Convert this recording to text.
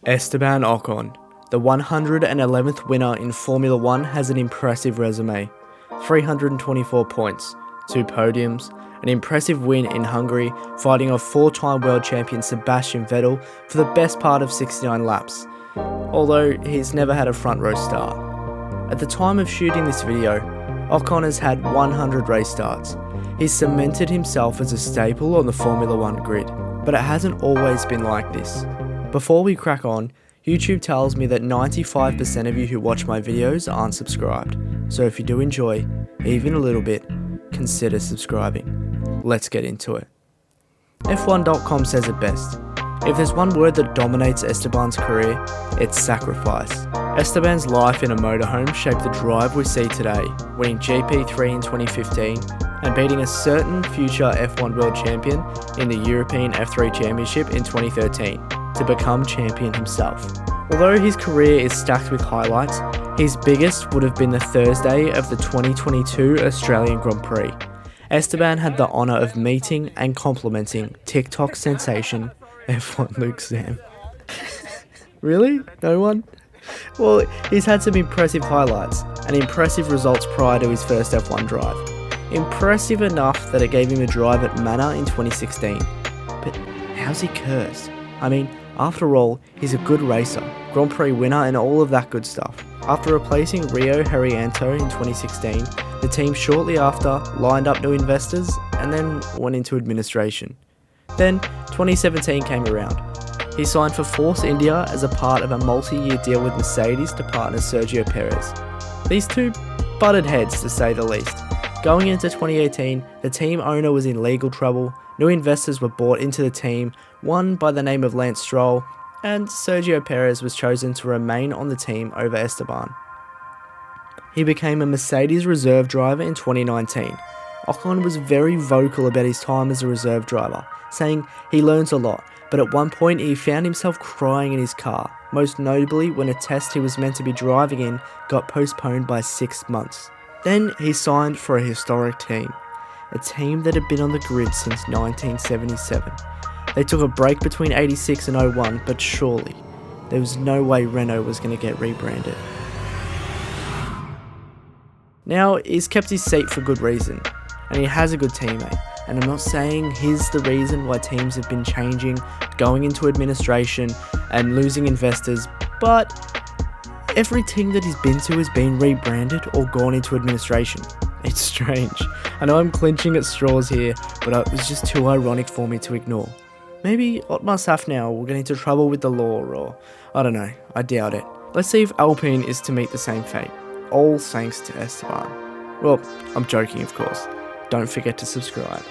Esteban Ocon, the 111th winner in Formula 1, has an impressive resume. 324 points, 2 podiums, an impressive win in Hungary, fighting off 4-time world champion Sebastian Vettel for the best part of 69 laps, although he's never had a front row start. At the time of shooting this video, Ocon has had 100 race starts. He's cemented himself as a staple on the Formula 1 grid, but it hasn't always been like this. Before we crack on, YouTube tells me that 95% of you who watch my videos aren't subscribed, so if you do enjoy, even a little bit, consider subscribing. Let's get into it. F1.com says it best. If there's one word that dominates Esteban's career, it's sacrifice. Esteban's life in a motorhome shaped the drive we see today, winning GP3 in 2015 and beating a certain future F1 world champion in the European F3 Championship in 2013 to become champion himself. Although his career is stacked with highlights, his biggest would have been the Thursday of the 2022 Australian Grand Prix. Esteban had the honour of meeting and complimenting TikTok sensation F1 LukeSam. Really? No one? Well, he's had some impressive highlights and impressive results prior to his first F1 drive. Impressive enough that it gave him a drive at Manor in 2016. But how's he cursed? I mean, after all, he's a good racer, Grand Prix winner and all of that good stuff. After replacing Rio Haryanto in 2016, the team shortly after lined up new investors and then went into administration. Then 2017 came around. He signed for Force India as a part of a multi-year deal with Mercedes to partner Sergio Perez. These two butted heads, to say the least. Going into 2018, the team owner was in legal trouble, new investors were brought into the team, one by the name of Lance Stroll, and Sergio Perez was chosen to remain on the team over Esteban. He became a Mercedes reserve driver in 2019. Ocon was very vocal about his time as a reserve driver, saying he learns a lot, but at one point he found himself crying in his car, most notably when a test he was meant to be driving in got postponed by 6 months. Then he signed for a historic team, a team that had been on the grid since 1977. They took a break between 86 and 01, but surely there was no way Renault was going to get rebranded. Now, he's kept his seat for good reason, and he has a good teammate. And I'm not saying he's the reason why teams have been changing, going into administration, and losing investors, but every team that he's been to has been rebranded or gone into administration. It's strange. I know I'm clinching at straws here, but it was just too ironic for me to ignore. Maybe Otmar Safnauer will get into trouble with the law, or I don't know, I doubt it. Let's see if Alpine is to meet the same fate. All thanks to Esteban. Well, I'm joking, of course. Don't forget to subscribe.